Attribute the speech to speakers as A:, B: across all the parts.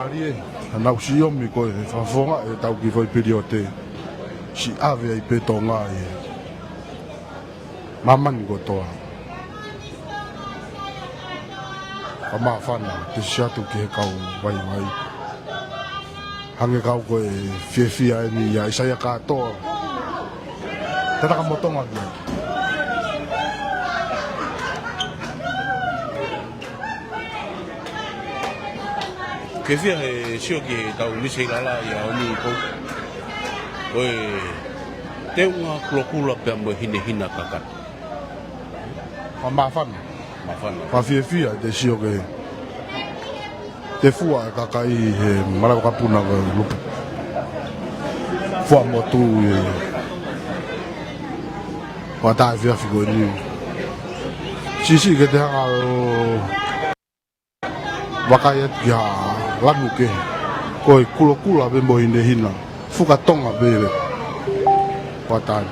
A: Ali na usi o mi ko fa fonga e tau ki foi periote si ave ai pe Tonga e maman go toa ama fana te shatu ke kau vai vai hange kau ko e fia ni ya isa ya ka to tata ka motonga ki
B: que fia e sio que tau misi lala ia o mi ko oi te unha klokula pe mo hina kaka
A: ama fana fa fia te sio ke te fua kaka I he mara ka puna ko lupu fua mo tu e wa ta fia figo ni si ke te ha wakayat ya lanu ke koi kula be mo hina fuka tonga be patan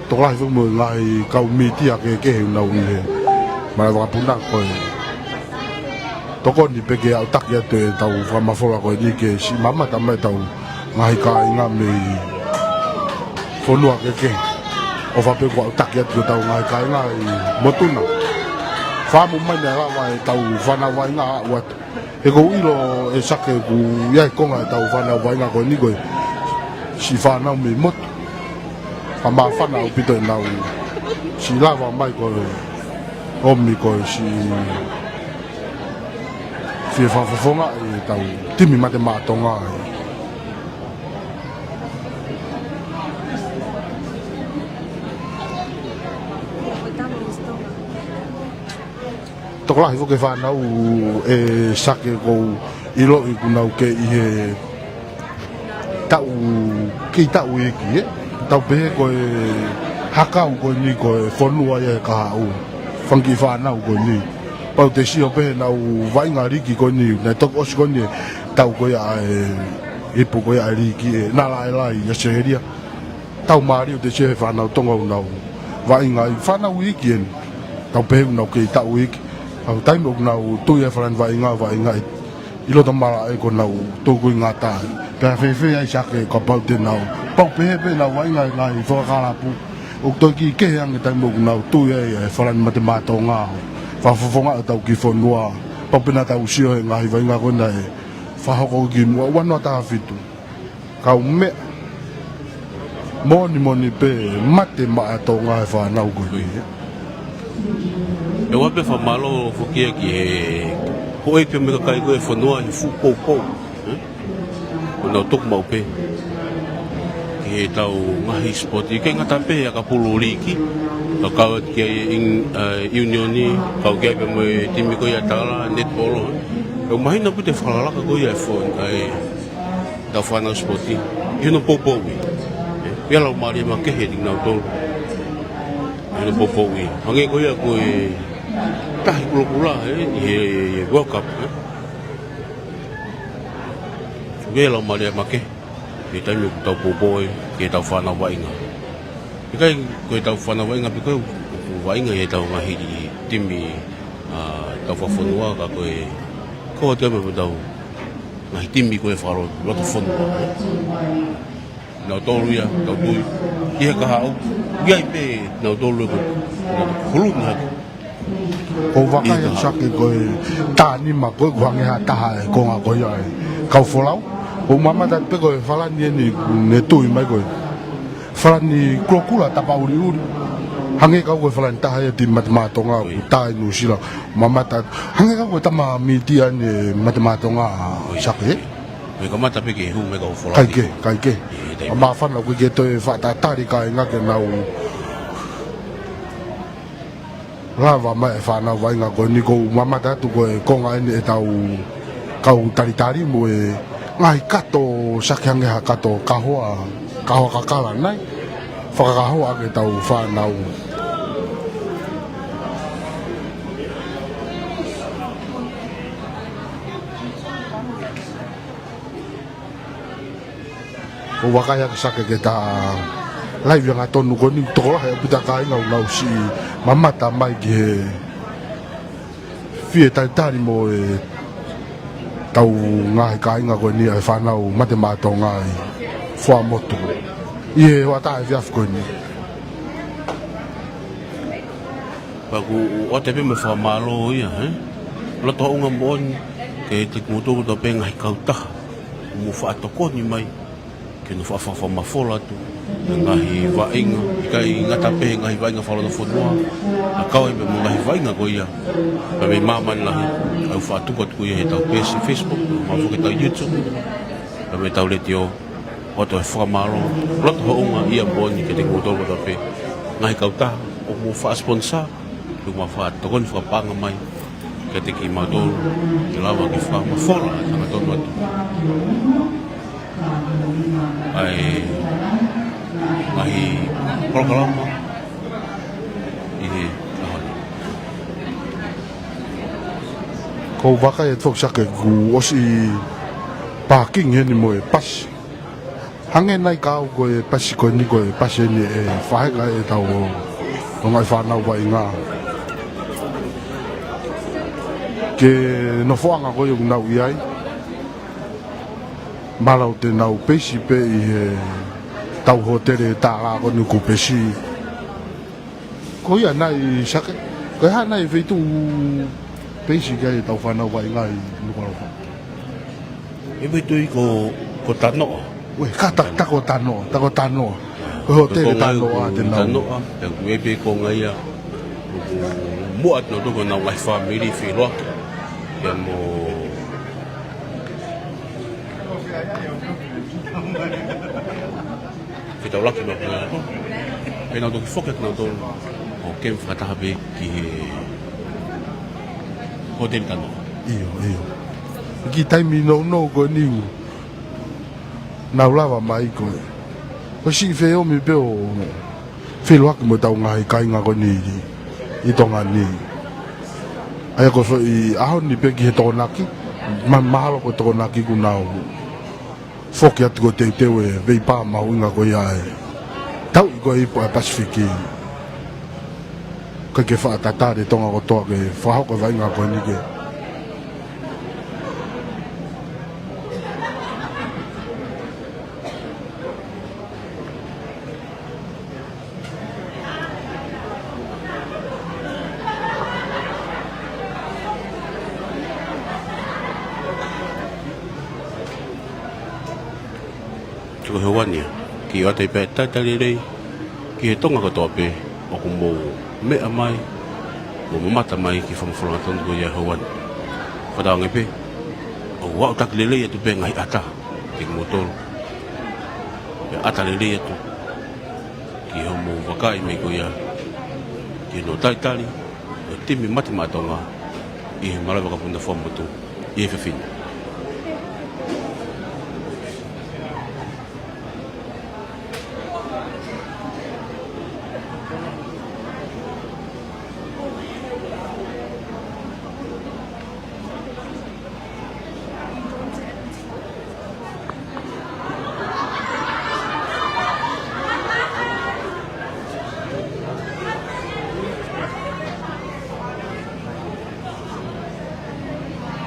A: to la fu mo ngai kau miti ke na ui he mara wa puna koi to ko ni peke au tak ya te tau fa mafola ko ni ke si mama tamai tau ngai ka inga me fonua ke o fa pe ko tak ya tau ngai ka ngai motuna fa mo mai na wa tau fana wa nga wat e go ilo e sake ku ya konga tau fana wa nga ko ni go si fana me mot fa ma fana o pito na u si lava mai ko o mi ko si fa fonga e tau timi mate Ma'a Tonga tokola hivo ke whanau e sake kou ilo I kunau ke I he tau iki tau pehe koe hakau koe ni koe whanua ia ka hau whangi whanau koe ni pau te sio pehe nau wainga riki koe ni nei toko osi koe ni tau koe a ipu koe a riki e nala e lai ia seheria tau maari o te sehe whanau tonga unau wainga I whanau iki en tau pehe unau ke tau iki au taimo nau tu ia fran vai nga ilo tamara e ko nau tu ku nga ta ka fe ai sake ko pau te nau pau pe nau vai nga I fo kala pu o to ki ke ang taimo nau tu ia fran mate Ma'a Tonga fa fo nga tau ki fo noa pau pe na tau sio nga vai nga ko na e fa ho ki mo wa no ta fitu ka me moni pe mate Ma'a Tonga fa nau ko
B: e wa pe fa malo fo ki ko e pe me ka kai ko e fo noa I fu ko o na tok mau pe e tau ngahi sport I ke ngata pe ka pulu liki ka ka ki in union ni ka ke pe mo timi ko ya tala netball o mai na pute fala ka ko ya fo ai da fana sport I no popo wi ya la mari ma ke he ding na to no popo wi hange ko ya ko tahi kula e World Cup ge la maria make e tai me tau popoi ke tau whana wainga e kai ko tau whana wainga pe ko wainga e tau ngahi timi tau whawhanua ka ko te me tau ngahi timi ko e wharo roto whanua nau tolu ia tau tui i he kaha au gai pe nau tolu ko hulu na
A: o wakai sake koe tāni ma koe kuhange ha taha e konga koe ai kau wholau o mama dat pe koe whalani ni ne tui mai koe whalani klokula tapa uri hange kau koe whalani taha e ti Ma'a Tonga tae nu sila mama dat hange kau koe tama miti ane Ma'a Tonga sake
B: me ka mata pe ke hu me kau wholau
A: kai ke a maa whana koe ke toi whatatari ka e ngake nau lava mai whanau vai ngā koe ni kou mamata tu koe konga ene e tau kau taritari mo e ngai kato sakiange ha kato kahoa kakala nai whakakahoa ke tau whanau o wakaya ke sake ke ta live yang atonu ko ni tokola he puta kai ngau nau si mamata mai ke fie tai tari mo tau ngai kai nga ko ni ai whanau mate Ma'a Tonga i wha motu. I he hoa tae whiaf ko ni.
B: Paku o te pe me wha malo ia, Loto unga mooni, ke te kumutoku to pe ngai kautaha. Mu wha atoko ni mai, ke no wha mafola tu. Ngahi wainga, kai ngata pe ngahi wainga whala no whanua. A kau e me mo ngahi wainga ko ia. Pa me maman lahi, au wha atuka tuku ia he tau pesi Facebook, mafu ke tau YouTube. Pa me tau leti o, o to e whamaro. Loto ho unga ia mooni ke te kumutoku to pe ngai kautaha. O mu wha sponsor, luma wha atoko ni whapanga mai. Ke te ki mautoro, ke lawa ki wha mafola, tanga tonu atu. Ai ngahi prokalama i he ahoni.
A: Ko waka e tok sake ku osi parking he ni mo e pasi. Hange nai kau ko e pasi ko ni ko e pasi ni e whaeka e tau o ngai whanau wa inga. Ke no whoanga ko yung nau iai. Marau te nau pesi pe i he tau hotere tā ngā konu ko pesi. Ko ia nai sake. Ko ia nai whaitu pesi kai tau whanau wa inga i Nuku'alofa.
B: E waitu i ko tano.
A: Ue, ka tako tano. Ko hotere tano a te nau.
B: Tano a, te kuepe ko ngai a. Muat no toko nau ngai whamiri whiroake. Ia mo tau laki no kena to. E nau toki whoket nau tō o kem whakataha pe ki he hotel tano.
A: Iyo. Ki taimi no ko niu. Nau lawa mai ko. Ko si wheo mi pe o whiloaki mo tau ngahi kainga ko ni i Tonga ni. Ai ko i aho ni pe ki he tōnaki. Mahalo ko tōnaki ku nau. Foki atu ko te e vei pā maunga ko ia e. Tau i ko i po e Pasifiki. Ko ke wha tatare tonga ko toa ke whahoko vainga ko ni ke.
B: Tuko he wania, ki o te pe tatalirei, ki he tonga katoa pe, o ko mō mea mai, o mamata mai ki whamawhoranga tonu ko ia he wania. Whataonga pe, o wau takalirei atu pe ngai ata, ki motoro. Pe ata lirei atu, ki ho mō wakai mei ko ia, ki no taitari, o timi mati Ma'a Tonga, i he marawa ka punda whamotu, i he whiwhina.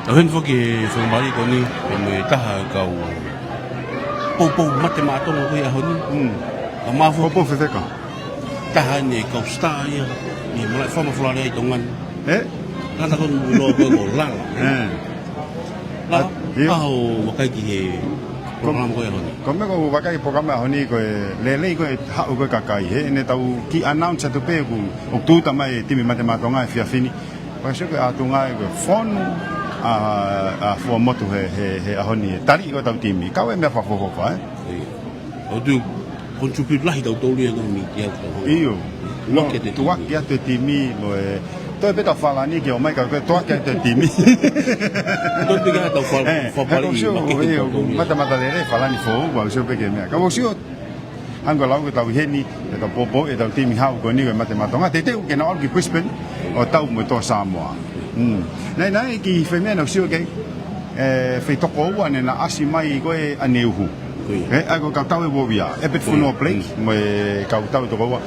B: Awen fo ke whamari ko ni, e me taha kau pou mate Ma'a Tonga ko ia honi. A mafo
C: Popo whewheka.
B: taha ni kau star ia, ni malai whamawhorare ai tongan. Nanta kon loa koe ko lala. Lala, aho wakai ki he programa ko ia honi.
C: Ko me ko wakai programa honi ko lelei ko hau ko kakai he ne tau ki announce atu pe ku oktuta mai timi mate Ma'a Tonga e whiawhini. Pakasio ko atunga ko phone a fo motu he ahoni tari ko tau timi kau e me fa fo
B: O tu contribute lahi tau tōria ko mi kia ko.
C: Iyo
B: Loke te
C: tua kia te timi mo e toi beta fala ni ke o mai ka tua kia te timi
B: Don't think I for pali.
C: mata le fala ni fo wa so pe ke me ka mo sio ango lau tau heni e tau popo e tau timi hau ko ni mate Ma'a Tonga te ke na ki Brisbane o tau mo to Samoa. Nei ki whaimea nau sio kei whai toko ua ne na asi mai koe aneuhu. Ai ko kautau e wawia, e pet whanua plek, mo e kautau e toko ua.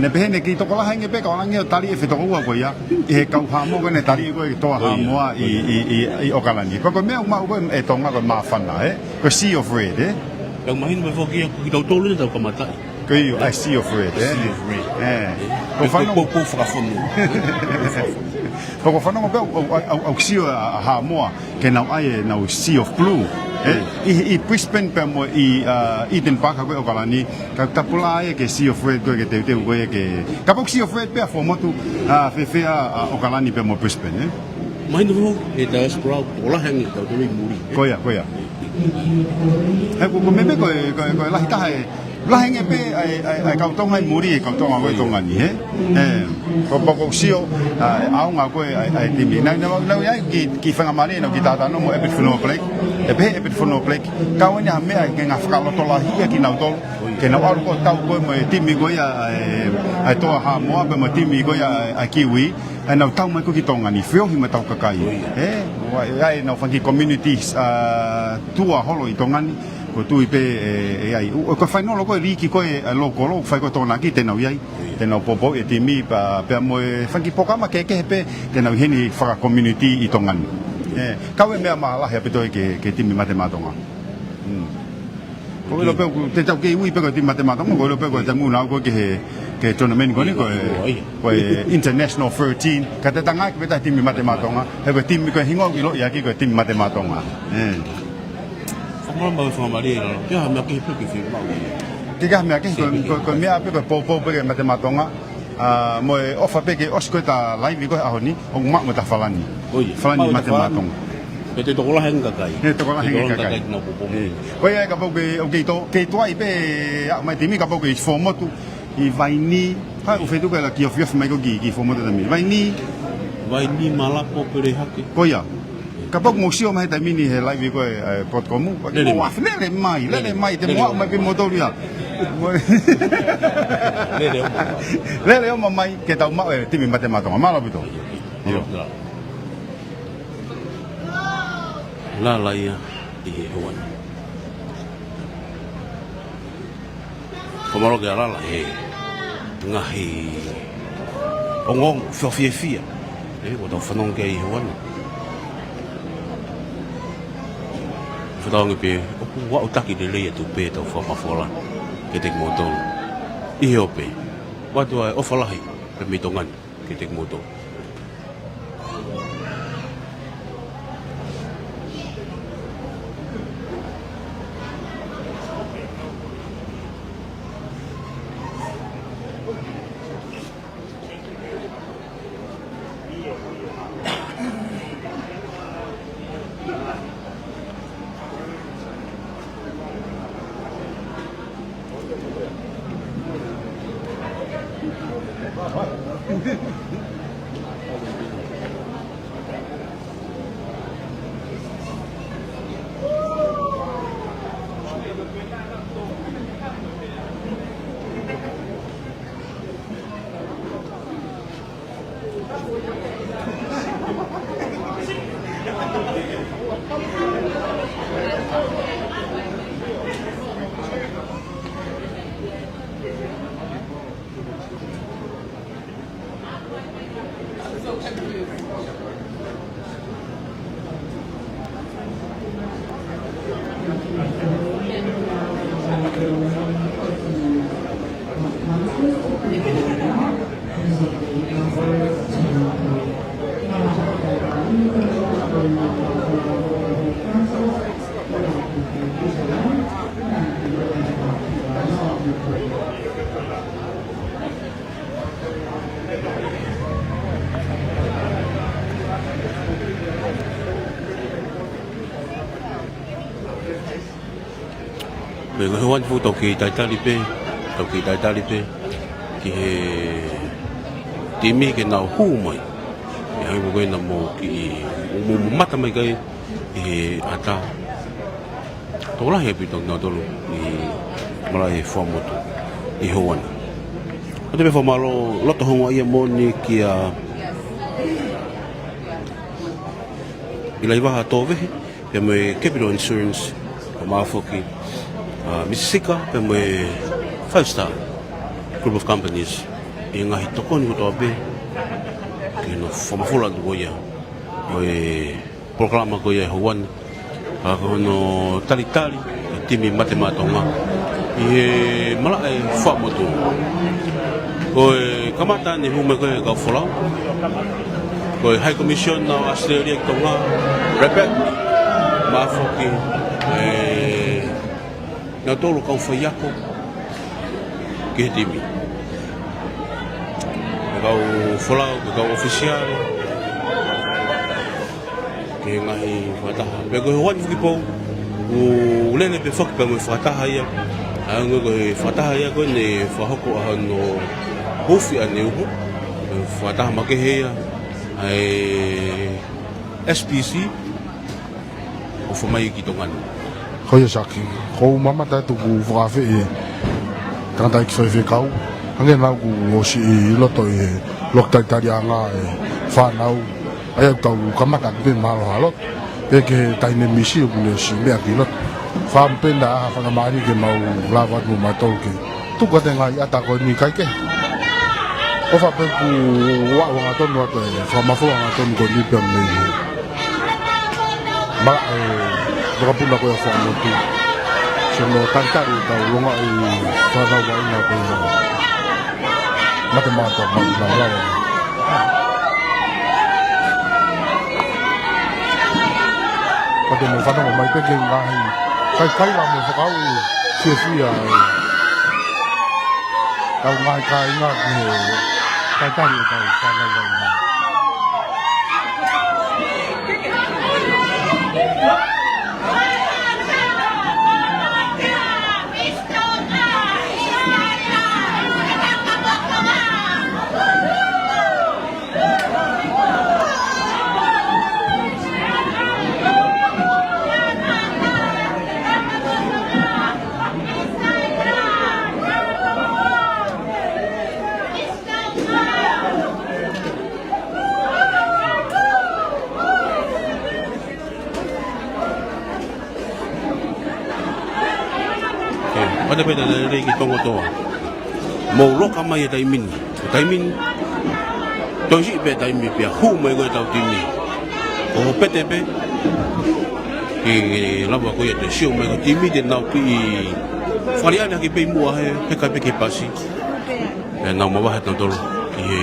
C: ne pe ne ki to kola hange pe ka langi tali e fito ua ko ya e ka ha mo ne tali ko to ha mo i okalani ko me ma ko e tonga ko ma fana ko sea of red
B: Yang mahin ba foki ki tau tolu tau kamata.
C: ko i sea of red
B: Ko fa no ko fra fonu.
C: ko fa no ko au sea ha mo ke na ai na sea of blue i Brisbane pe mo i Eden Park ko okalani ka tapula ke sea of red ko ke te ko ke ka po sea of red pe fo mo tu fe okalani pe mo Brisbane
B: Mahin ba e da sprout ola hangi tau tolu muri.
C: ko ya ko me ko la hita hai la henge pe ai ka tong hai muri ka tong ai tong ani ko sio au nga ko ai timi na ya ki fanga mane no ki tata no mo epit funo plek epit funo plek ka wani ha me ai nga faka lo to la hi ki na to ke na au ko tau ko mo timi go ya ai to ha mo pe mo timi go ya ai kiwi ai na tau mai ko ki tong ani feo hi ma tau ka kai ai na fangi communities tua holo i tongani ko tu pe ai ko fai no lo ko ri ki ko loko lo fai ko tona ki te no yai te no popo e ti mi pa pe mo fangi poka ma ke pe te no heni fa community i tongani ka we me ma la he pe to ke ti mi mate matonga ko lo pe te tau ke ui pe ko ti mate matonga ko lo pe ko te mu na ko ke tournament ko ni ko international 13 ka te tanga ke ta ti mi mate matonga he ko ti mi ko hingo ki lo ya ki ko ti mi mate matonga
B: Fomala ba fomala ri no. Ya me ke pe ke fi ma.
C: Ke ga me ke ko me ape ko po pe mate matonga mo ofa pe ke osko ta live ko ahoni o ma mo ta falani falani mate matonga
B: Pe te tokola henga kai.
C: to ko la hinga ka
B: no popo.
C: ko ya ka po ke to ai pe mai timi ka po ke formo tu i vai ni pa o fetu ka la ki of mai ko ki formo ta mi vai ni
B: Mala po pere hake.
C: ko ya kapag mo siya mai ta mini he live ko pot ko mu le mai te mo mai pe motor ya le mai ke ta ma ti mi mate matonga mala bito
B: La ya i hoan. Komaro ke ala he ngahi ongong fia o tau whanong ke i hoan. Whanong pe wa utaki de le tu pe tau whamafola ke te motol i heo pe watu ai ofalahi pe mitongan ke te motol. Pe ko hoan fu to ki taitali pe ki he timi ke na hu mai e hai mo na mo ki mo mata mai kai e ata to la he pito na tolu i mala e fomo to i hoan o te fo malo loto honga ia mo ni ki a ilaiva to ve pe me capital insurance o mafoki Mississika pe mo 5-star group of companies e ngahi tokoni ko toa be ke no whamawhora ko ia o e programa ko ia hauan a kono talitali timi mate Ma'a Tonga i e mala e whamotu ko e kamata ni hume ko e kawholau ko e High Commission na Australia ki Tonga Repet mafoki e na tolu kau whaiako ke timi kau wholau, kau official ke ngahi whataha me koe hoan whakipou u lene pe whakipau me whataha ia anga koe whataha ia koe ne whahoko aha no hofi ane uho whataha makehea ai SPC o whamai ki tongana
A: Hoi saki, kou mama tatu ku whakawhi e tangata ki whaiwhi kau Hange nau ku ngosi i loto i loktai tari anga e whanau Ai au tau kamata ki pēn mahalo halot E ke taine misi o kune si mea ki lot Whampenda aha whangamari ke mau lawat mu matau ke Tuka te ngai ata koe ni kai ke O whapen ku wanga tonu ato e whamafu wanga tonu ko ni peam nei he Mara e Wakapuna koe whamotu So no tantari tau longa i whanau wa inga koe na Mate Ma'a Tonga na lawa Pate mo whanau mai peke ngahi Kai la mo whakau fia fia Tau ngahi kai ngā ki he Tantari e tau whanau wa inga
B: Pada pada dari ki tongo toa. Mau loka mai dai min. Dai min. Tosi be dai mi pe hu mai go tau timi. O pete pe. Ki lava ko ye te siu mai go timi de nau ki fariana ki pe mua he ka pe ki pasi. E nau ma wa ta tolo. Ki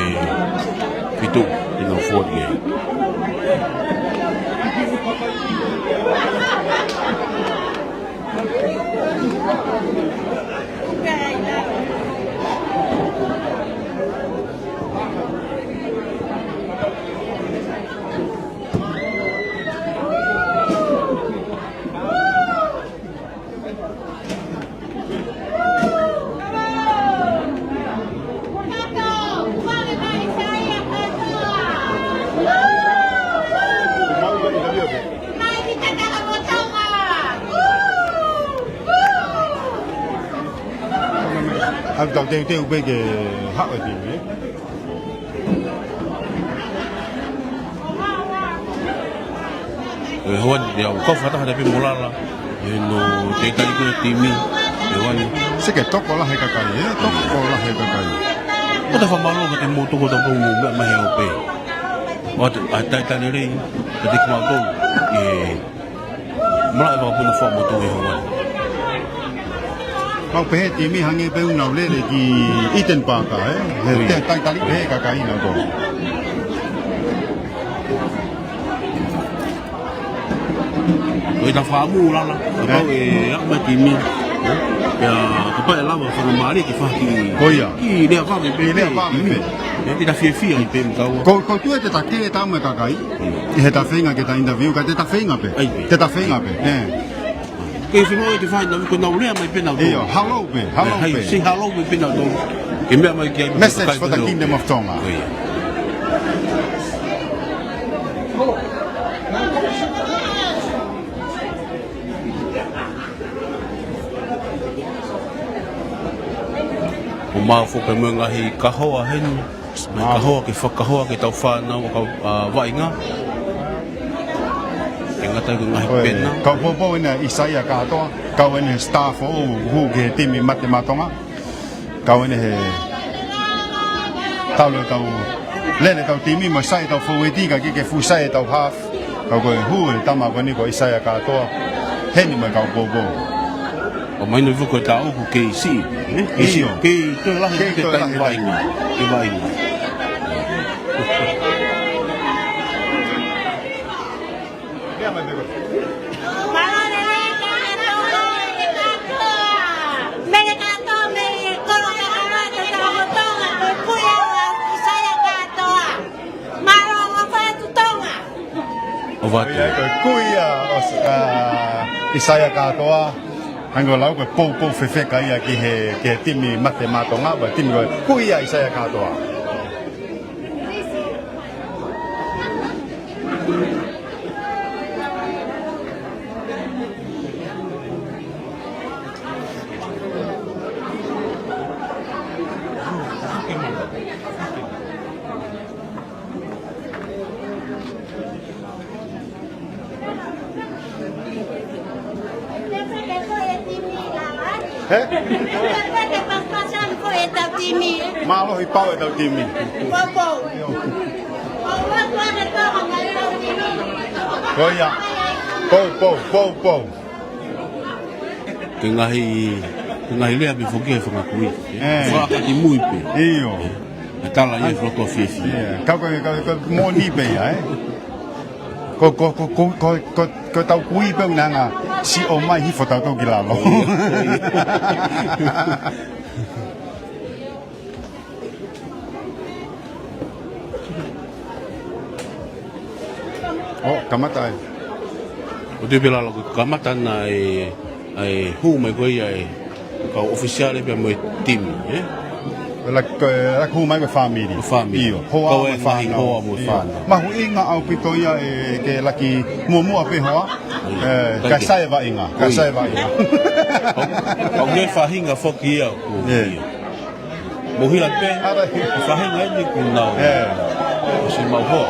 B: pitu di no fo di.
C: Aku tahu teu be ke hak ati me.
B: Hoan dia ko fata hada pe molala. No te kai ko timi. Hoan
C: Se ke toko la he kakai, toko la he kakai.
B: o te whamalo ka te motu ko ta pou mo me mahe o pe. O te taitane rei, ka te kumau e mara e wakapuna wha motu e hoan.
C: Kau pehe timi hangi pe unau lele ki iten paka he te taitali pehe kakai na ko.
B: O ta whaamu lala, ka pau e akma timi. Ya, ka pau e lawa whangamari ki whaki.
C: Koia.
B: Ki lea whaki pe.
C: Lea whaki pe.
B: Te ta whiawhia i pe mtaua.
C: Ko tu e te take e tau me kakai. I he ta whenga ke ta interview ka te ta whenga pe. Te ta whenga pe.
B: Kei whenua e te whaina, ko nau lea mai pe nau tō.
C: Eo, hello pe, hello pe.
B: Si hello pe pe nau tō. Ke mea mai ki ai.
C: Message for the Kingdom of Tonga.
B: O maa whope mua ngahi kahoa henu. Kahoa ke whakahoa ke tau whanau o kau wainga. Ke ngatai ko ngahi pena.
C: Kau popo ina Isaia katoa. Kau ina staff o hu ke timi mate Ma'a Tonga. Kau ina he 到了到咧嚟到點面咪西到富啲嘅嘅富西到 half 嗰個富嚟當埋嗰呢個西啊加多，聽你咪夠波波。
B: 我咪你副個打個機師，機對啦，機對啦，機位。
C: 佢龜啊，啲西啊加多啊，喺個樓佢煲啡啡計啊，佢啲咪乜嘢馬東啊，或啲咪個龜啊，西啊加多啊。馬落去包喺度店面。可以啊，煲。
B: 佢係呢邊附近放下龜，放下啲妹皮。
C: 哎呦，
B: 得啦，要放個啡啡。
C: 個摸呢鼻啊！個鬥龜幫人啊，是我買衣服鬥到幾難咯。哦，咁乜嘢？
B: 我對比啦，咁乜嘢係好咪佢係個 official 呢邊咪掂嘅。
C: Like who my family.
B: Family.
C: Hoa my family. Ma hu inga au pitoia ke laki mua pe hoa. Ka sai va inga.
B: Au ngai fa hinga foki au. Mo hila pe. Fa hinga ni kunau. Si mau ho.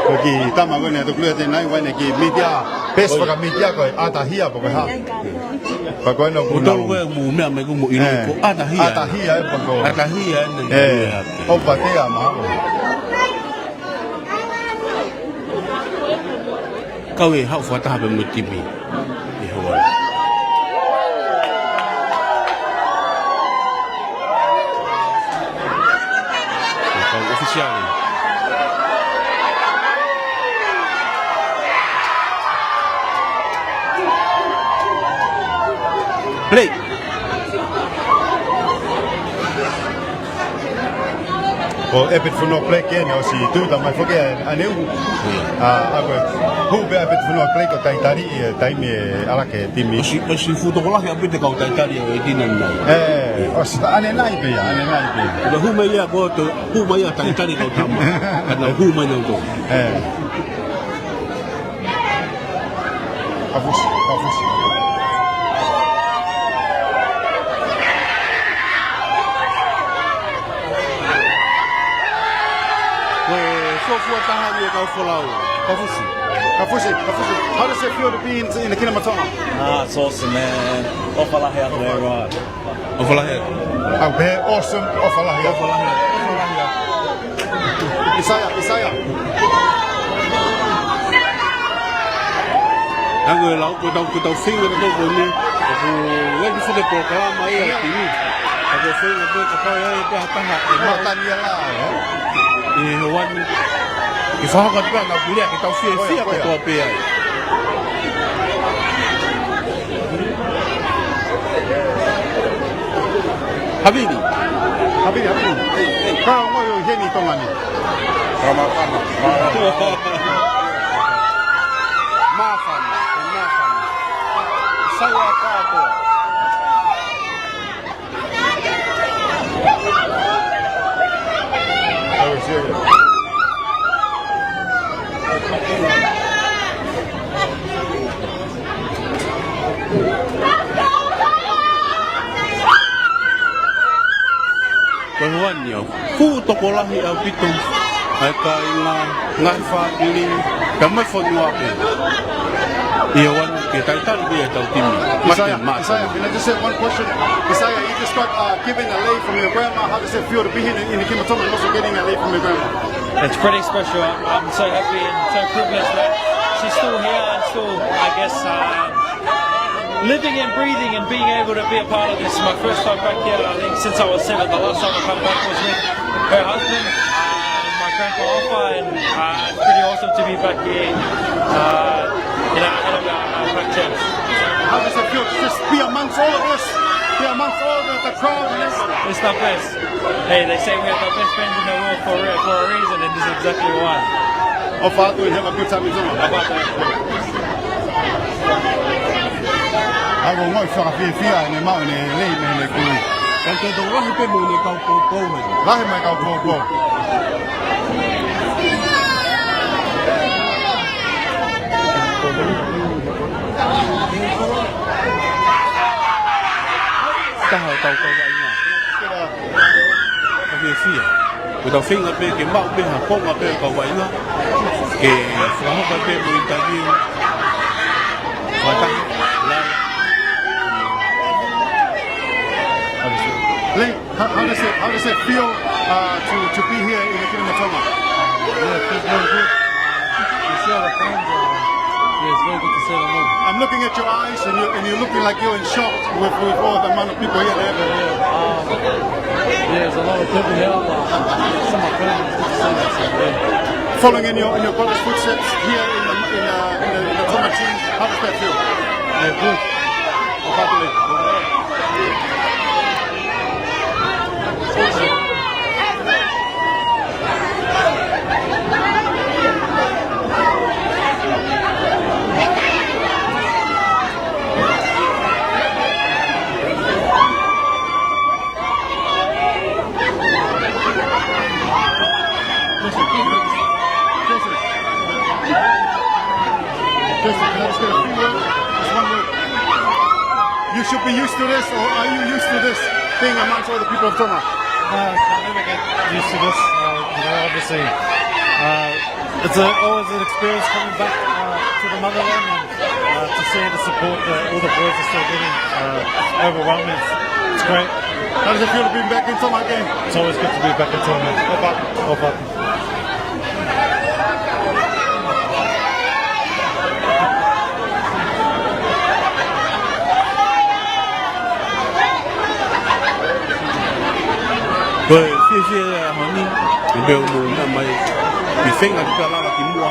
B: Porque tama gone to klue tenai wane ki media best for media ko ata hia ko ha pa ko no Utol ko mu me me ko mu ino ko ata hia
C: o pa te ama
B: ka we ha fa ta be mu timi e ho ko official play.
C: O epit for no play ken o si tu ta mai foke aneu ako hu be epit for no play ko tai me ala ke timi
B: si futo ko la ke epit ko tai e dinan nai
C: o si ane nai be
B: ko hu mai ya ko to hu mai ya tai ko tama kana hu mai no to
C: Afus How does it feel to be in the Kingdom of Tonga?
D: It's awesome, man. Ofalahi there, right?
B: Ofalahi.
C: Oh, very awesome. Ofalahi. Isaiah.
B: Ang lau ko tau finger to ko ni. Ko ngai fu de programa ai ati ni. Ako finger to ka ai pa ha.
C: Ma tania la.
B: Wan Ifaha ka tuka na kulia kita ufia kwa toa pia. Habibi.
C: Kau mau heni Tonga ni.
B: Maafan. Saya apa?
C: Oh, serious.
B: Kawan niyo, fu tokolahi au pitong ai ka inga ngai whapili ka mai whanua pe ia wan ke taitan ia tau timi
C: Isaiah, can I just say one question? Isaiah, you just got given a lei from your grandma. How does it feel to be here in the Kingdom of Tonga and also getting a lei from your grandma?
D: It's pretty special. I'm so happy and so privileged that she's still here and still, I guess, living and breathing and being able to be a part of this. My first time back here, I think, since I was 7. The last time I come back was with her husband, my grandpa Alpha, and it's pretty awesome to be back here, ahead of our back chance.
C: How does it feel to just be amongst all of us? Be amongst all the crowd and everything?
D: It's the best. Hey, they say we have the best friends in the world for a reason, and this is exactly why.
C: How far do we have a good time in Tonga?
D: About that.
C: I will not fia and the mountain and lay me in the cool.
B: Kan te do rahi pe mo ni kau pou mai.
C: Lahi mai kau po.
B: Tahu tau kau ai nya. Ka fia. Ko tau finga pe ke mau pe ha ponga pe kau ai nya. Ke flaho ka pe mo interview. Wata la.
C: Lee, how does it feel to be here in the Kingdom of Tonga?
E: Yeah, it feels very good. You see all the fans. Yeah, it's very good to see them all.
C: I'm looking at your eyes and you're looking like you're in shock with all the amount of people here.
E: Yeah, there's a lot of people here. Some of my friends, it's good to see them. Yeah.
C: Following in your brother's footsteps here in the Tonga team, how does that feel?
E: Yeah, good.
C: You should be used to this, or are you used to this being amongst all the people of Tonga?
E: No, I'll never get used to this. Obviously, it's always an experience coming back to the motherland and to see the support that all the boys are still getting. It's overwhelming. It's great.
C: How does it feel to be back in Tonga again?
E: It's always good to be back in Tonga. Opa.
B: Well, fia honey, the bell moon and my finger to la la kimua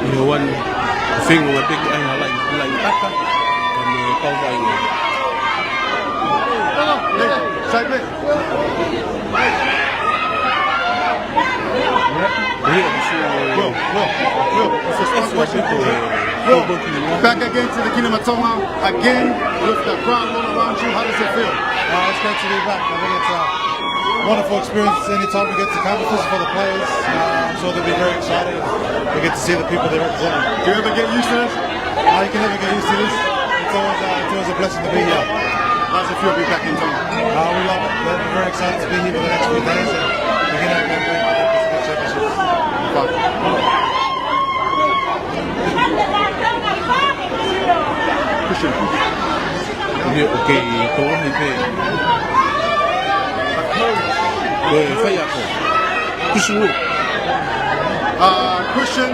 B: in the one thing with big like taka and kau vai ni.
C: Side play. Back again to the Kingdom of Tonga, again with the crowd all around you. How does it feel?
E: It's great to be back. I think it's a wonderful experience anytime we get to come, especially for the players. I'm sure they'll be very excited. We get to see the people they're representing.
C: Do you ever get used to this?
E: You can never get used to this. It's always a blessing to be here.
C: How does it feel to be back in Tonga?
E: We love it. We're very excited to be here for the next few days and we're going to win the Pacific Championship.
B: Okay, kau ni pe. Fai ako. Kusulu.
C: Christian,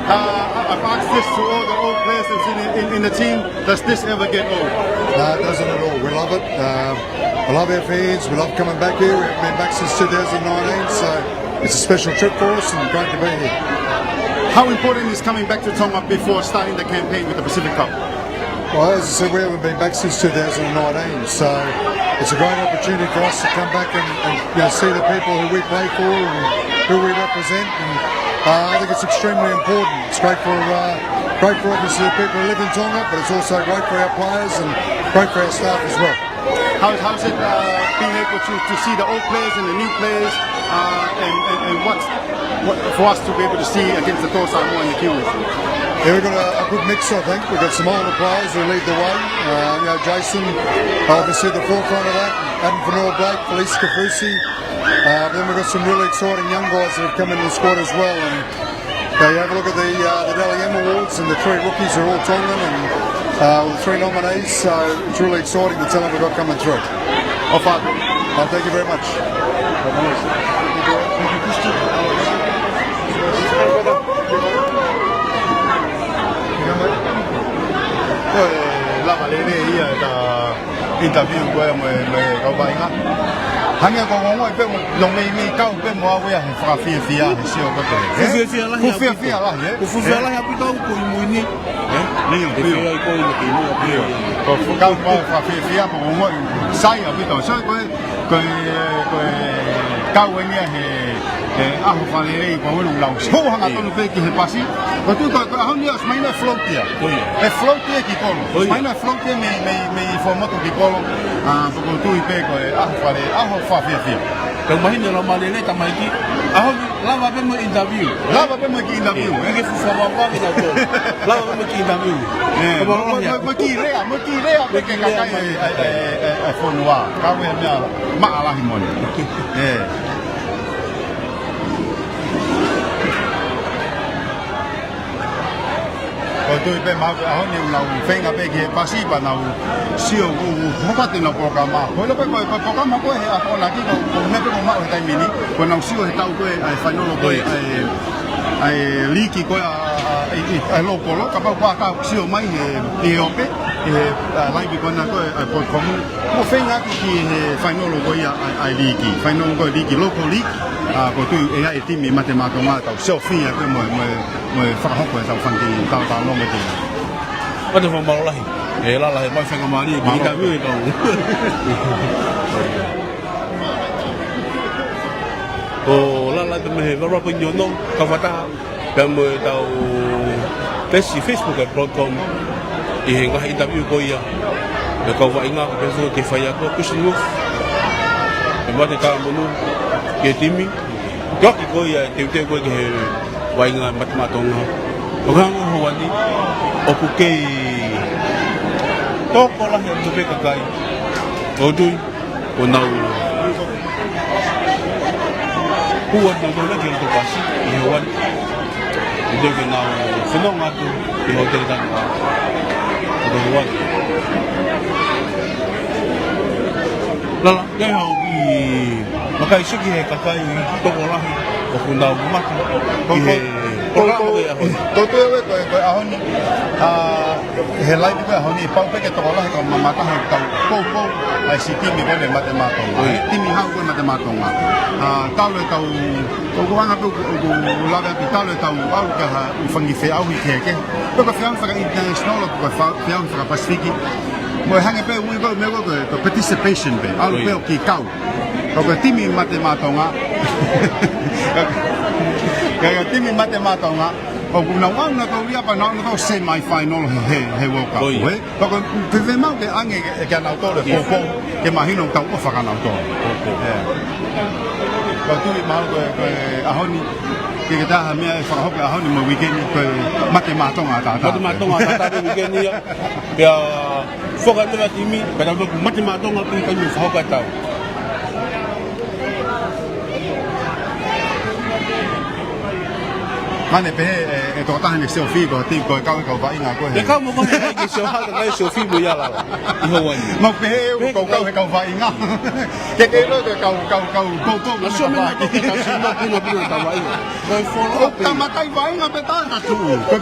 C: I've asked this to all the old players that's in the team. Does this ever get old?
F: No, it doesn't at all. We love it. I love our fans. We love coming back here. We've been back since 2019, so it's a special trip for us and great to be here.
C: How important is coming back to Tonga before starting the campaign with the Pacific Cup?
F: Well, as I said, we haven't been back since 2019, so it's a great opportunity for us to come back and see the people who we play for and who we represent. And I think it's extremely important. It's great for obviously the people who live in Tonga, but it's also great for our players and great for our staff as well.
C: How's it being able to see the old players and the new players, and what for us to be able to see against the Tonga Samoa and the Kiwis?
F: Yeah, we've got a good mix, I think. We've got some older players who lead the way. Jason, obviously at the forefront of that. Adam Fanua-Blake, Felice Kafusi. Then we've got some really exciting young guys that have come into the squad as well. And you have a look at the Dateline Awards, and the 3 rookies are all Tongan, and the 3 nominees. So it's really exciting, the talent we've got coming through. Thank you very much.
C: Lava lele ia ta interview ko mo kau ba inga hanya ko ngoi pe mo long mi kau pe mo awe ya fa fia fia sio ko te fia lah ye ku fia lah api tau ko mo ni ni yo fia ko ni ki mo fia ko kau fa fia mo ngoi sai api tau so ko kau ni aho fa lele ko lo lau so hanga tonu pe ki he pasi ko tu ko honi as mai na floatia floatia ki ko mai na floatia me formato ki ko ko tu pe ko aho fa fia ko mai na ma lele ta mai ki aho lava pe mo interview ke fu fa wa ki ta ko lava pe mo ki interview mo ki rea pe ke ka ai fonua ka we ma ala himoni ko tu pe ma ko ni una fenga pe ke pasi pa na sio ku hoka te no programa ko lo pe ko programa ko he ako la ki ko me pe ma o tai mini ko na sio he tau ko ai final ko ai liki ko ai lo polo ka pa ka sio mai he ope lai bi ko na ko ko mo fenga ki final ko ai liki final ko liki local league ko tu e timi matematonga tau sio fia ko mo fa ho ko tau fanti tau no mo te o te mo lahi e la mai fenga mani ki ka vi ko o la te me va ko nyono ka fata pe mo tau facebook.com e nga interview ko ia e ka va inga ko penso ke fa ya ko kusinu e mo te ka mo ke timi ko ia te ko ke wai nga Ma'a Tonga o nga ho wani o ku ke to ko la he pe ka kai o tu o na ku wa no na ke to pasi e ho wani de ke na no nga tu e ho te ta do wani la ya ho bi maka isu ki he ka kai to ko la o ku na maka Toto ko ahoni he lai ko ahoni pau pe ke to la ko mama ta ko ai siti mi ko le Ma'a Tonga timi ha ko Ma'a Tonga tau le tau ko wana ko la ga tau le tau au ka u fangi fe au ke ko fiam fa international ko fiam fa Pacific mo hange pe wi ko me ko participation be au pe ki kau ko timi Ma'a Tonga kaya timi Ma'a Tonga o kuna wana ko ia pa na ko semi final he World Cup ko ko te mau ke ange ke na autor ko ke imagino tau o fa kana autor ko tu mau ko ahoni ke ta ha me fa ho ka ahoni mo weekend ko Ma'a Tonga ta weekend ya fo ka te timi pa ko Ma'a Tonga ku ka ni fa ho ka tau mane pe e to ta ni sio fi ko ti ko ka va inga ko he ka mo ko ke sio ha ka sio fi mo ya la i ho wani mo pe ko ka va inga ke lo ko na sio me ki ka si no ku ta va inga ko fo ta matai va inga pe ta tu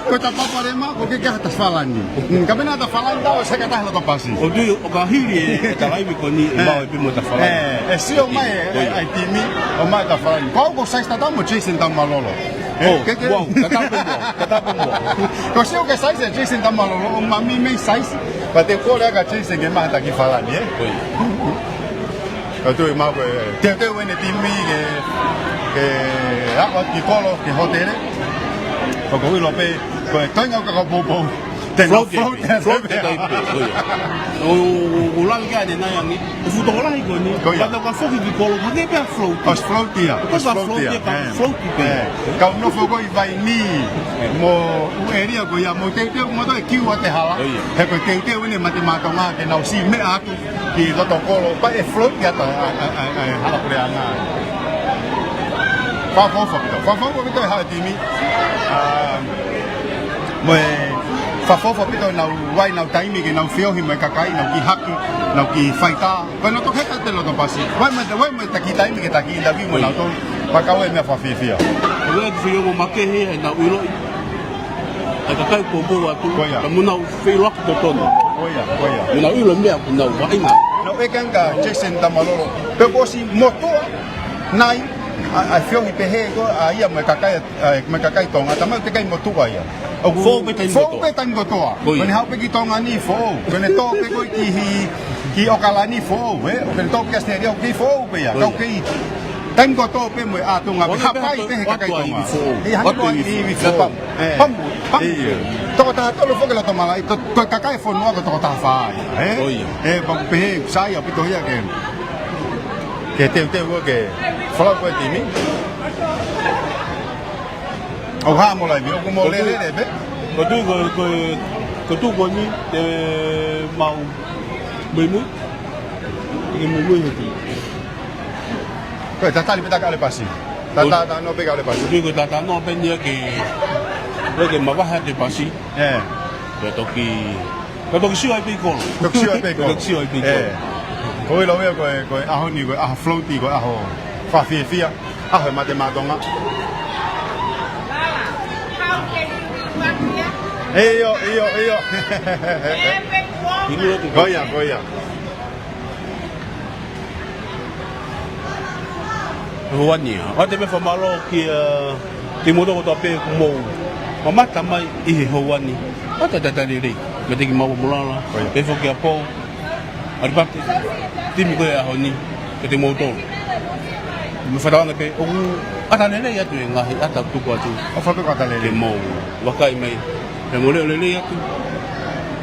C: ko ta pa pare ma ko ke ka ta falani ka bena ta falani ta o se ka ta lo to pasi o du o ka hiri ta vai mi ko ni ba o pe mo ta falani sio mai ai timi o mai ta falani ko sai sta ta mo chasing ta malolo
B: buang, kata pun buang.
C: Kau siapa ke size Jason tambah lo, mami main size. Pada kau dah kat Jason ke mah tak kifala ni. Kau tu mau ke, tiap ni timi ke apa kikolo ke hotel. Kau kau lo pe, kau tengok kau bobo.
B: Float dai pe. O lang ka ni na yang ni. O futo la iko ni. Pada ka foki ki kolo, ka ke pe float.
C: Os float dia.
B: Float pe.
C: Kau no fogo I vai ni. Mo u area ko ya mo te mo to kiu ate hala. He ko te ni Ma'a Tonga ke na si me aku ki lo to kolo pa e float ya ta hala ko anga. Fa fo ko ha ti mi. Mo Fafofo pito na wai na taimi ke na fio hi mai kakai na ki haki na ki faita ko no to heka te lo to pasi wai me ta ki taimi ke ta ki da vi mo na to pa ka wai me fa fia
B: Ko fio mo make he na ulo ai kakai ko bo wa tu ka mo na fio to to
C: koia
B: na ulo me ku na wa ina
C: no e kanga Jason Tamalolo pe ko si moto nai a fio hi pe he ko a ia me kakai tonga tama te kai motu wa ia
B: Fo
C: pe tan go toa. Kone hau pe ki tonga ni fo. Kone to pe ko ki okala ni fo. Kone to pe ste rio ki fo pe ya. Kau ki tan go to pe mo a tonga pe hapai pe he kakai tonga. I hanu ni fo. Pam. To ta to lo fo ke la toma. To kakai fo no to ta fa. Pam pe sai a pe to ya ke te wo ke fala ko ti mi. O ha mo la mi o mo le be.
B: Ko tu ni de mau mu. Ke mu heti.
C: Ko ta li peta ka le pasi. Ta no pe ka le pasi.
B: Ko ta no pe ni ke ma ba ha de pasi. Ko to si ai pe ko. Ko si ai pe ko.
C: Ko lo me ko a ho ni ko a floaty ko a ho. Fa fia. A ho Ma'a Tonga. Iyo. Goya.
B: Ruania. Ate me famalo ki timodo ko pe mo. Mama tamai I hoani. Ate Dateline. Me te ki mau mulala. Pe fo ki apo. Aripate. Timi ko ya honi. Ke te moto. Me faranga pe o ata nene ya tu ngahi ata tu ko tu.
C: O fa pe ka ta le.
B: Ke mo. Wakai mai. Pe mo le ya tu.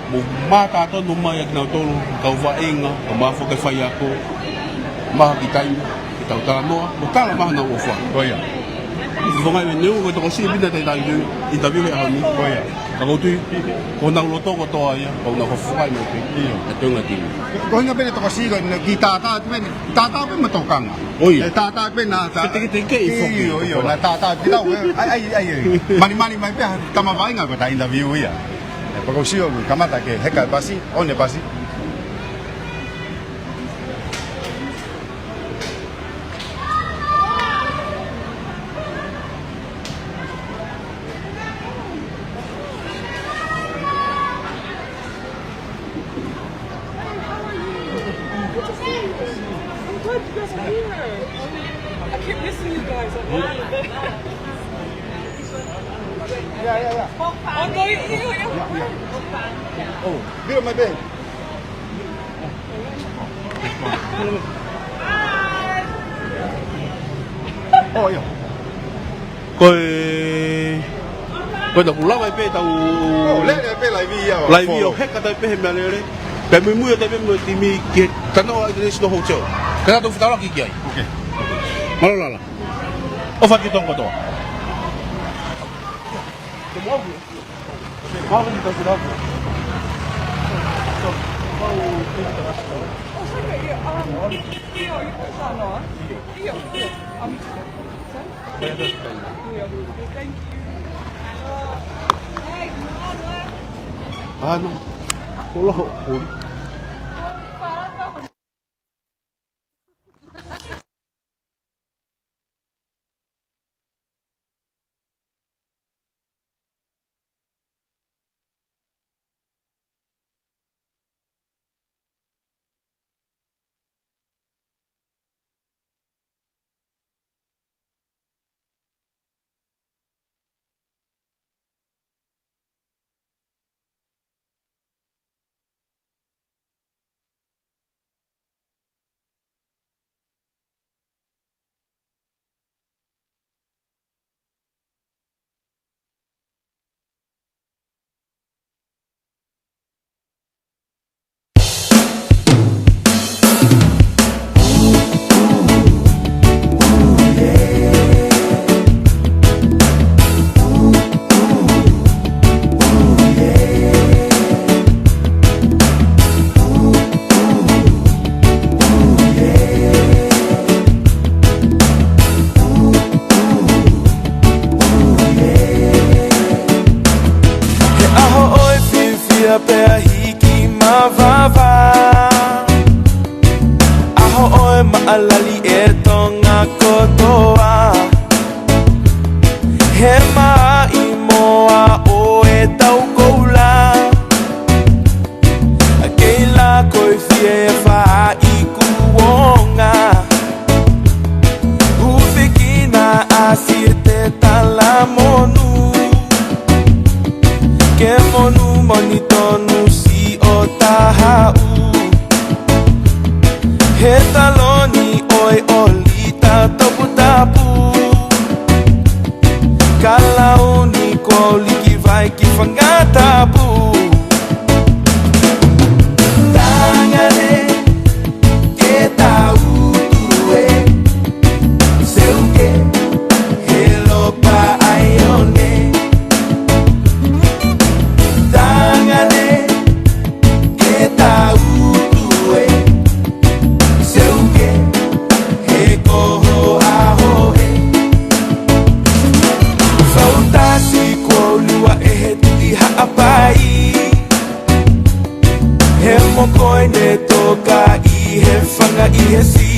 B: Mo mata to no mai na to ka va inga. O ma fo ke fa ya ko. Ma ki tai. Tau tala noa, mo tala maha na uofa.
C: Koia.
B: Whangai me neu, ko toko si bina tei tai neu, interview he ahoni.
C: Koia.
B: Ka koutui, ko nang loto ko toa ia, ko nang whawhai me pe.
C: Iyo.
B: E tunga tini.
C: Ko hinga pene toko sigo, ki tata pe matokanga.
B: Oia.
C: Tata pe na...
B: Ke I whoki.
C: Iyo, na tata pe lau, ai. Mani mai pe, tama vainga ko ta interview ia. Pako sigo, kamata ke heka pasi, one pasi.
G: Glad you guys are here. I keep missing you guys.
C: Yeah.
G: Oh, no, you.
C: Oh, vira my bed. Oh, yo.
B: Ko ta kula mai pe tau.
C: Oh, le pe lai vi ya.
B: Lai vi o heka tai pe he me le. Pe mu mu te pe mo ti mi ke tano ai de sto hotel. Kana tu fitala ki ai.
C: Okay.
B: Malala. O fa ki tongo to. Ke mo avu. Ma va ki ta fitala. Ano? Wala.
H: pea pea hiki mawawā. Aho oe maalali e tonga kotoa. He mai moa o e tau koula. A keila koi fie e wha i kuonga. Huwhikina a sir te tala monu. Ke monu moni tonu si o tahau. He taloni oi o lita topu tapu. Kalau ni ko liki vai ki whangatapu. Tangane ke tau tue. Seuke he lopa aione. Tangane ke tau tue. Seuke he koho ahoe. Fautasi kuolua e he tuti haapai. He mokoi ne toka i he whanga i he si.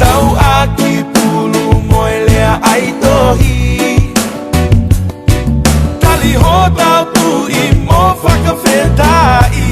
H: Tau aki pulu moe lea aitohi. Tali ho tau pu i mo whakawhetai.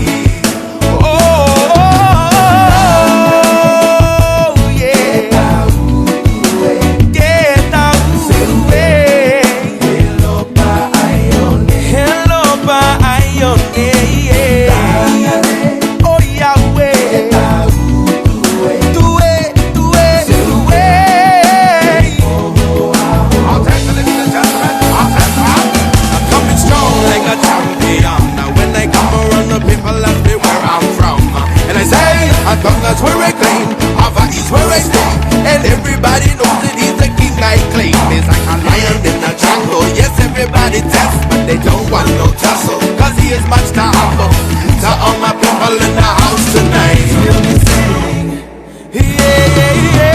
I: Tonga's where I claim, Hawaii's where I stay, and everybody knows that he's the king I claim. He's like a lion in the jungle, yes everybody tests, but they don't want no tussle, cause he is much to humble. To all my people in the house tonight, hear me sing, yeah, yeah, yeah.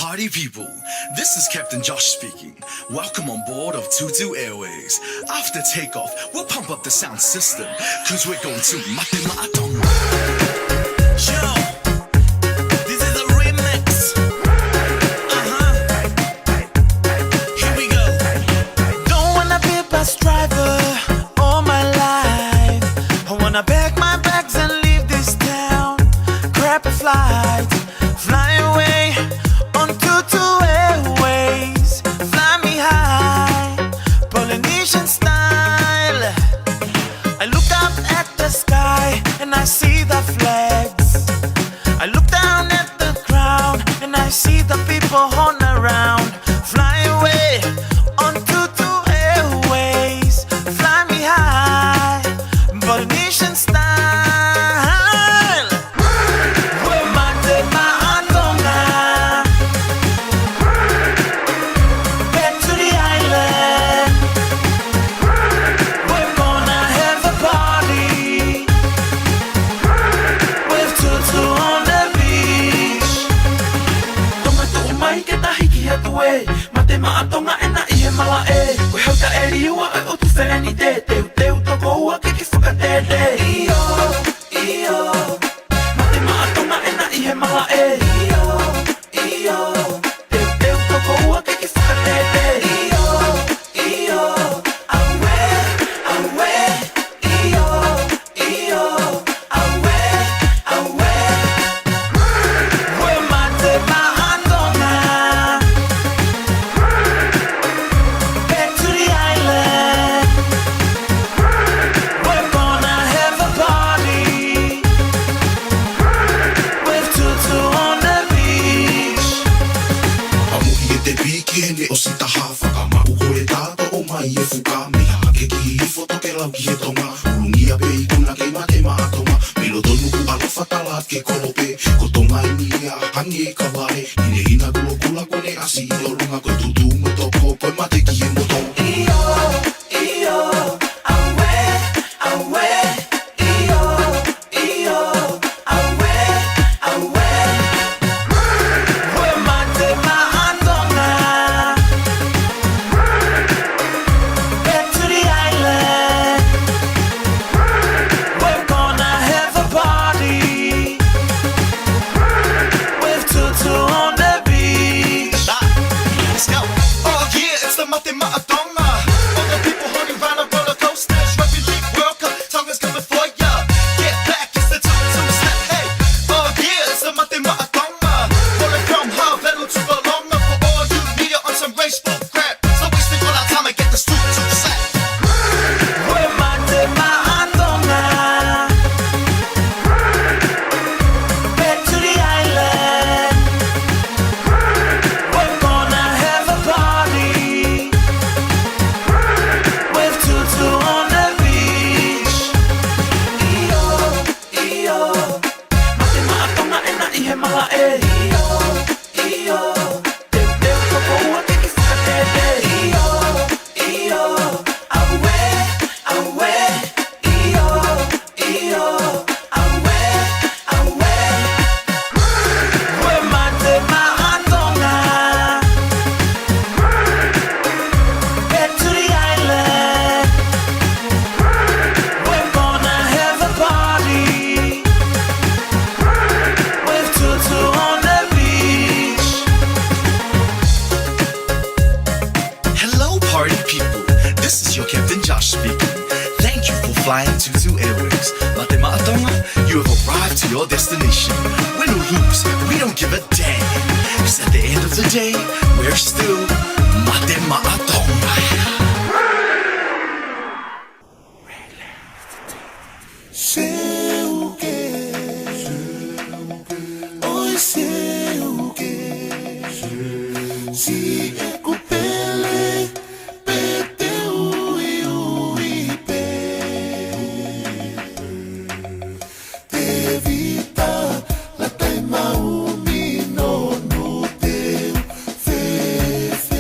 J: party people, this is Captain Josh speaking. Welcome on board of Tutu Airways. After takeoff, we'll pump up the sound system, cause we're going to Ma'a Tonga. Yo, this is a remix. Here we go. Don't wanna be a bus driver all my life. I wanna pack my bags and leave this town. Grab a flight, fly away on Tutu Airways. Fly me high, Polynesian style. I look up at the sky and I see the flags. I look down at the ground and I see the people on around. Fly away on Tutu Airways. Fly me high, Polynesian style. We're Ma'a Tonga. Back to the island. We're gonna have a party with Tutu on the beach. Tonga tu mai ke tahiki hatu e. Mate Ma'a Tonga e na ihe mala e. Koe hauta e riua e o tu wheneni te. Teu toko ua ke ki whakatete. Iyo, iyo. Mate Ma'a Tonga e na ihe mala e. Iyo, iyo. Teu toko ua ke ki whakatete. Iyo, iyo. Aue, aue. Iyo, iyo. Aue, aue. We're Mate Ma'a Tonga. Back to the island. We're gonna have a party with Tutu on the beach.
I: Amuhi e te piki he ne o sita hafa ka maku kore tāta o mai e fuka me hake ki i foto ke lau ki he tonga urungia pe i kuna kei Mate Ma'a Tonga milo to Nuku'alofa tala ke kolope ko tonga i nia hangi e ka wale i ne hina kulo kula kone asi i o runga ko tutu mo toko koe mate ki he moto.
J: Iyo, iyo. Aue, aue. Iyo, iyo. Aue, aue. We're Mate Ma'a Tonga. Back to the island. We're gonna have a party with Tutu on the beach.
I: Let's go. Oh yeah, it's the Mate Ma'a Tonga. All the people holding round on roller coasters. Rugby League World Cup, Tonga's coming for ya. Get back, it's the Tutu step. Hey, oh yeah, it's the Mate Ma'a Tonga. Rolling from hard pedal to the longer for all you need it on some raceful crap. So wasting all our time and get the Tutu set.
J: We're Mate Ma'a Tonga. Back to the island. We're gonna have a party with Tutu on the beach. Iyo, iyo. Mate Ma'a Tonga e na ihe mala e. Iyo, iyo. Teu toko ua ke ki whakatete. Iyo, iyo. Aue, aue. Iyo, iyo. Aue, aue. We're Mate Ma'a Tonga. Back to the island. We're gonna have a party with Tutu on the beach. Hello, party people. This is your Captain Josh speaking. Thank you for flying Tutu Airways. Mate Ma'a Tonga, you have arrived to your destination. Win or lose, we don't give a damn. 'Cause at the end of the day, we're still Mate Ma'a Tonga.
I: Si e kupele pete ui ui pe te vita la tai mau mi no no te fe fe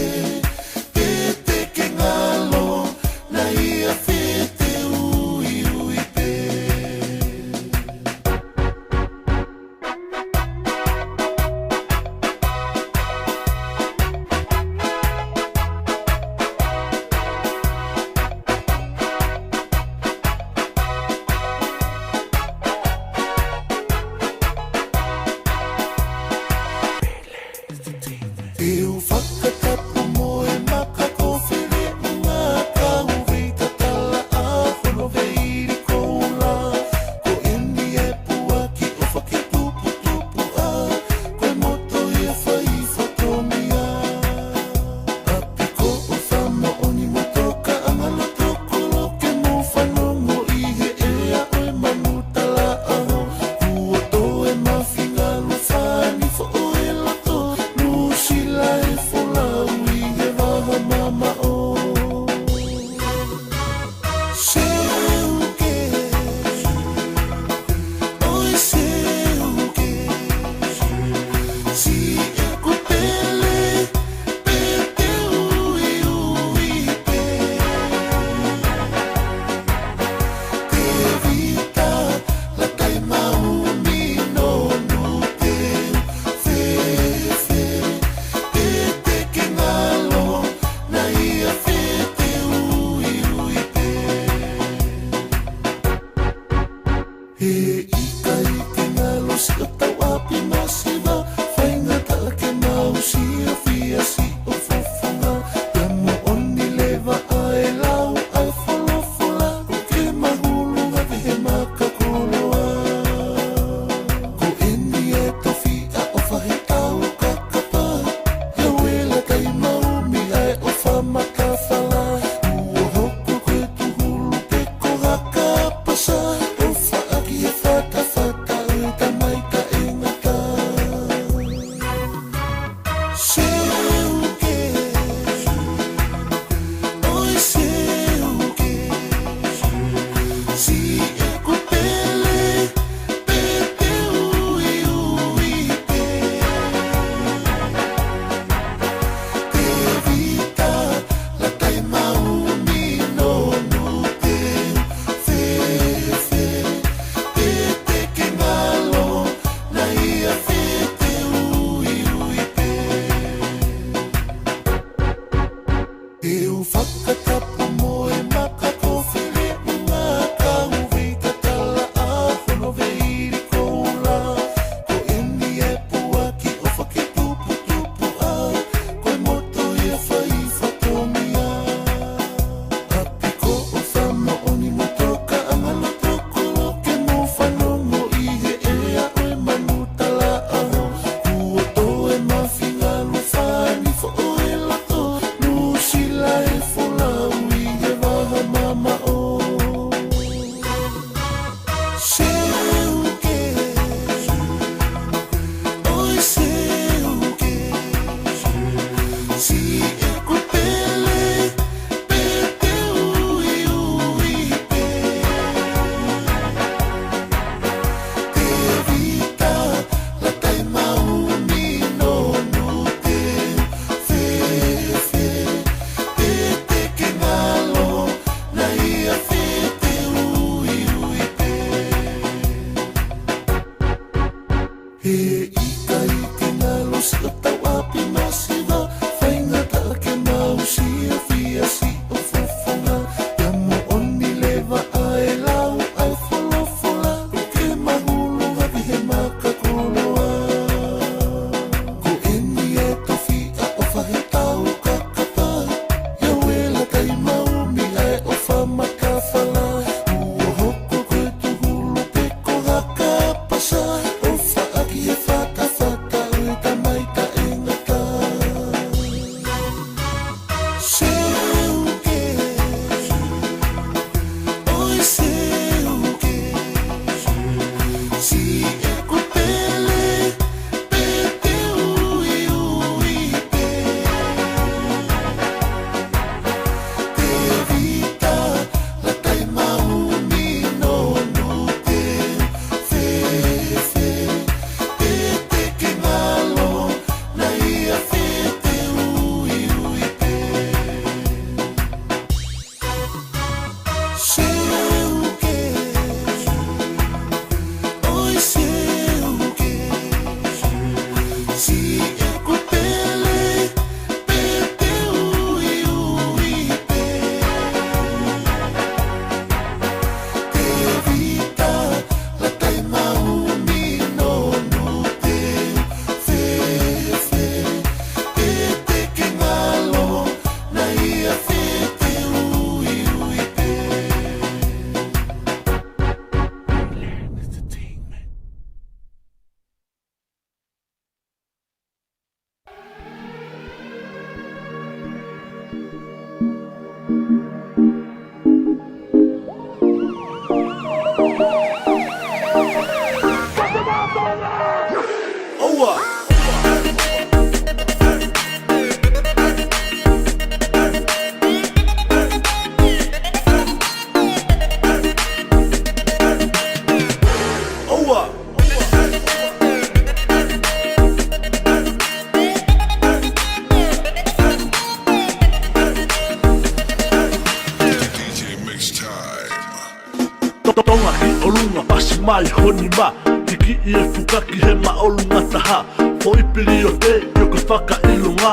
K: Tonga ki olunga pasi mai honi ma Tiki I e fukaki he ma olunga taha Fo ipiri o te yo ke whaka ilunga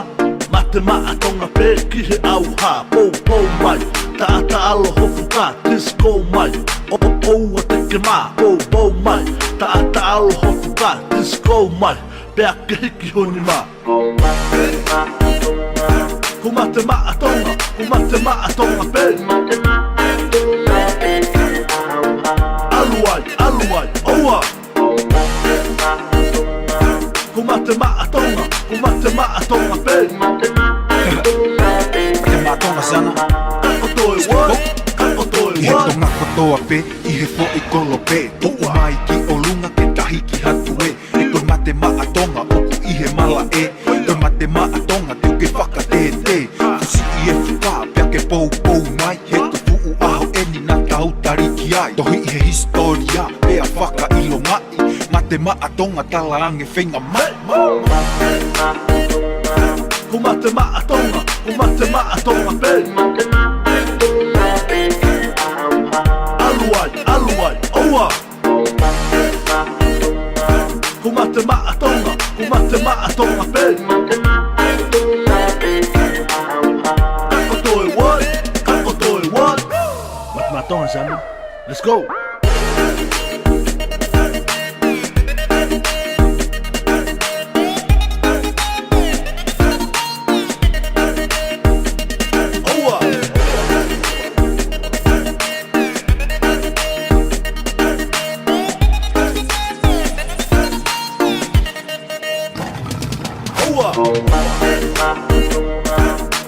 K: Ma te Ma'a Tonga pe ki he auha Pou pou mai, ta alo hofu ka disco mai O a te ke ma, pou mai Ta alo hofu ka disco mai Pea ke hiki honi ma Kuma te Ma'a Tonga, kuma te Ma'a Tonga pe Aluai, oa Kuma te Ma'a Tonga pe
H: sana Kako toi what? Kako toi
L: I he
H: what?
L: tonga kotoa pe, i he fo i kolo pe Tu'u mai ki o lunga ke tahi ki hatu e I koe mate Ma'a Tonga, oku i he mala e Koe mate Ma'a Tonga, teo ke whakatete Fusi i e whika, pia ke pou pou mai He ko fu'u aho eni na tau tariki ai Tohi i he historia, pea whaka ilo ngai Mate Ma'a Tonga, tala ange whenga mai
K: Ko mate Ma'a Tonga, ko mate Ma'a Tonga pe Aluai, oa Ko mate Ma'a Tonga, ko mate Ma'a Tonga pe Kako toi what? Kako toi what? Mate Ma'a Tonga sana, let's go!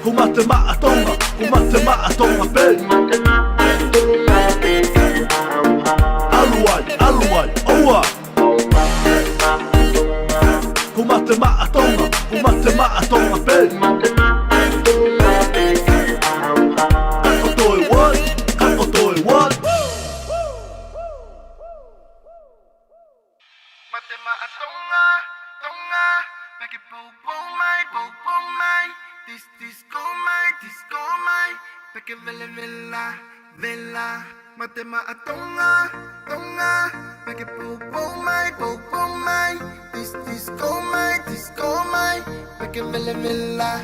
K: Ko mate Ma'a Tonga, ko mate Ma'a Tonga pe Aluai, oa Ko mate Ma'a Tonga, ko mate Ma'a Tonga pe Kako toi what? Kako toi what?
I: Mate Ma'a Tonga, Tonga, make it boom boom mai. This go mai, make it villa. Mate Ma'a Tonga, Tonga, make it boom boom mai. This go mai, make it villa.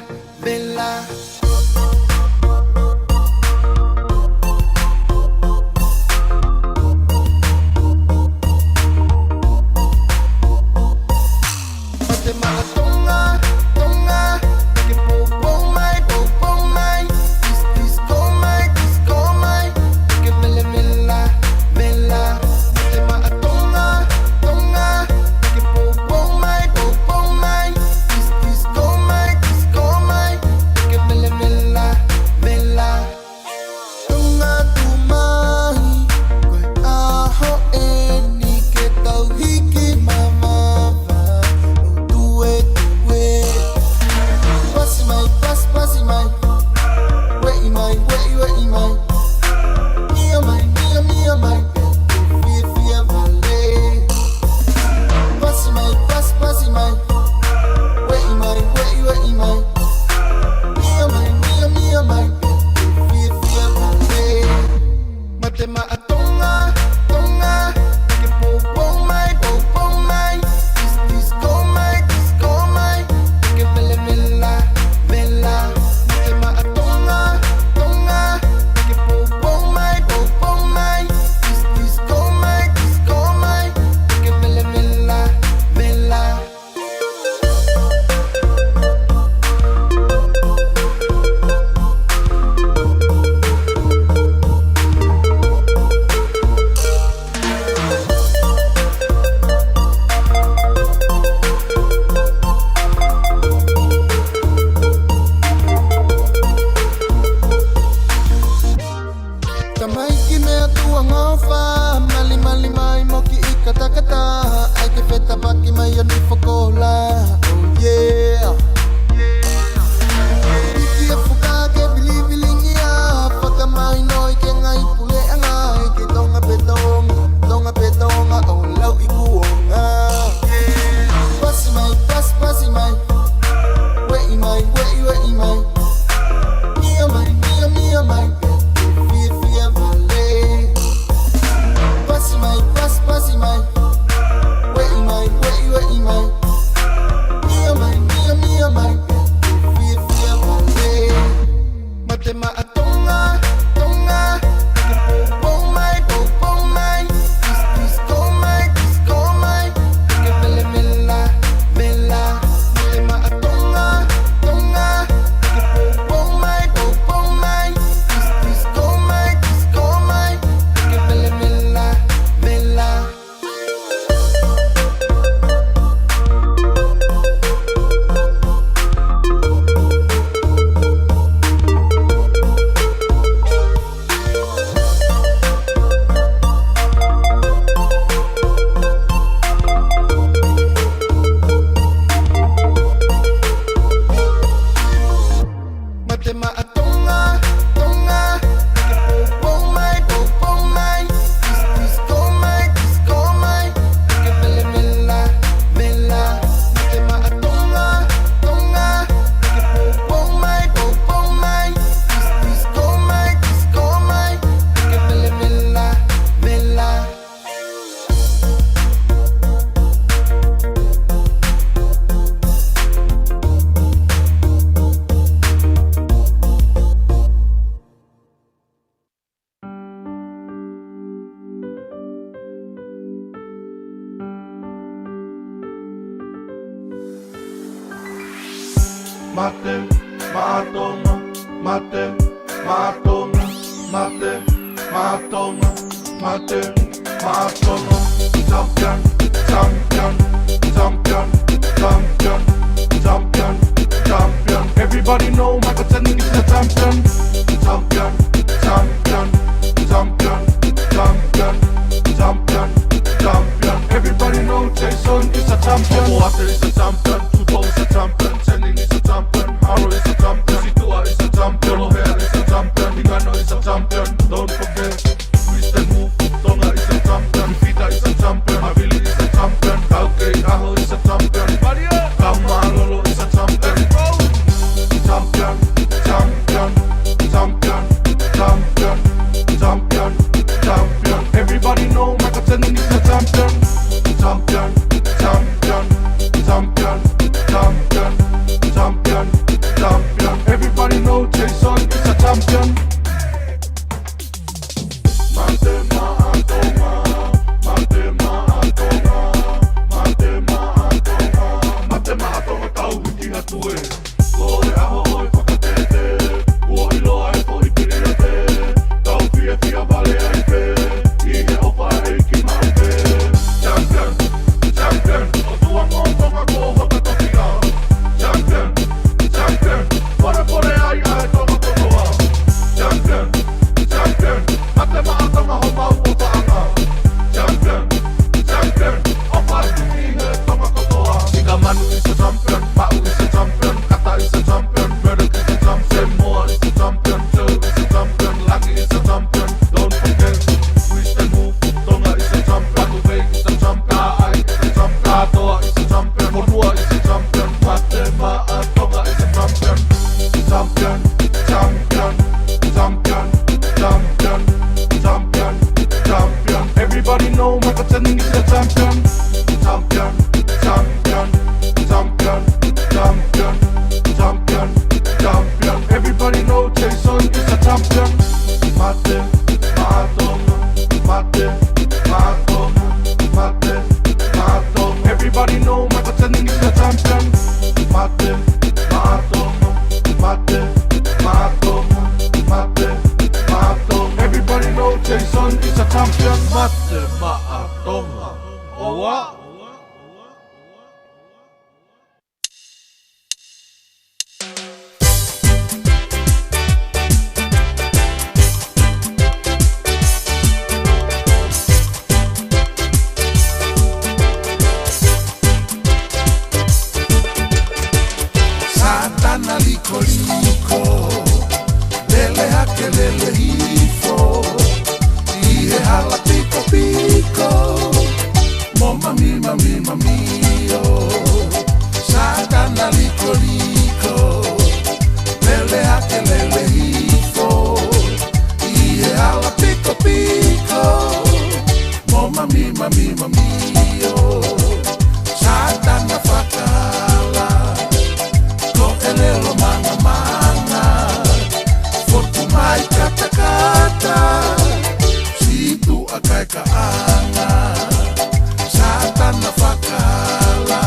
M: Mate, Ma'a Tonga, mate, Ma'a Tonga, mate, Ma'a Tonga, mate, Ma'a Tonga. Champion, champion, champion, champion, champion, champion. Everybody know Michael Tending is the champion. Champion, champion, champion, champion, champion, champion. Everybody know Jason is a champion. Moate is a champion, Tupo is a champion, Tending is a champion, Haro is a champion, Situa is a champion, O'Hare is a champion, Ingano is a champion. Don't forget, Christian Move, Tonga is a champion, Fita is a champion, Havili is a champion, Kauke Aho is a champion, Kamalolo is a champion. Champion, champion, champion, champion, champion, champion. Everybody know Michael Tending is a champion. Champion, champion, champion, champion, champion, champion. Everybody know Jason is a champion. Mate Ma'a Tonga, mate Ma'a Tonga, mate Ma'a Tonga, mate Ma'a Tonga tau hiki hatue. Kore aho oi whakatete, ua iloa e po i piriate, tau fia fia vale ai pe, i he opa e ki mau pe. Champion, champion, o tua ngō tonga ko hoka tokia. Champion, champion, pore pore ai ai tonga kotoa. Champion, champion, mate Ma'a Tonga ho mau o taanga. Champion, champion, opa i he tonga kotoa. Ika manu is a champion, Ma'u is a champion, Kata is a champion, Murdoch is a champion, Moa is a champion, Joe is a champion, Lucky is a champion. Don't forget, Christian Move, Tonga is a champion, Batu Bay is a champion, Ai is a champion, Katoa is a champion, Monua is a champion, Mate Ma'a Tonga is a champion. Champion, champion, champion, champion, champion, champion. Everybody know Michael Tending is a champion. Champion, champion, champion, champion, champion, champion. Everybody know Jason is a champion. Mate, Ma'a Tonga, mate, Ma'a Tonga, mate, Ma'a Tonga. Everybody know Michael Tending is a champion. Mate, Ma'a Tonga, mate, Ma'a Tonga, mate, Ma'a Tonga. Everybody know Jason is a champion. Mate, Ma'a Tonga. Owa.
I: Satana liko liko, lele hake lele hifo, ihe hala piko piko, mo mami mami mami oh. Satana liko liko, lele hake lele hifo, ihe hala piko piko, mo mami mami mami oh. Satana fakala, elelo manga manga, fotu mai kata kata, situ akai kaanga, Satana fakala,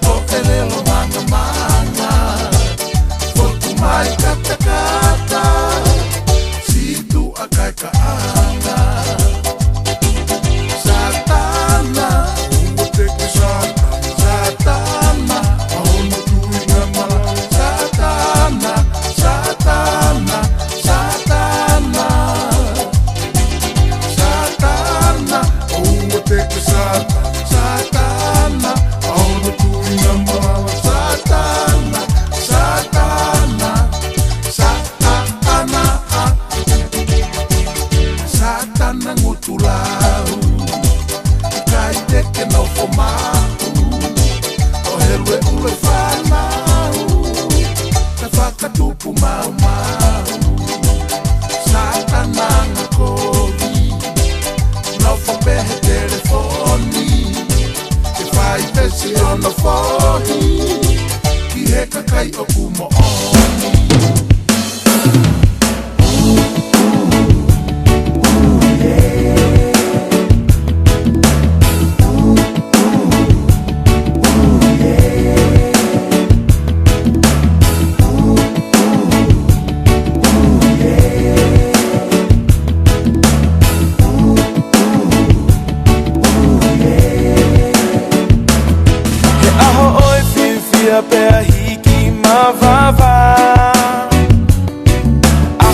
I: o elelo manga manga.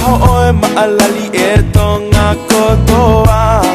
H: Aho oe maalali e tonga kotoa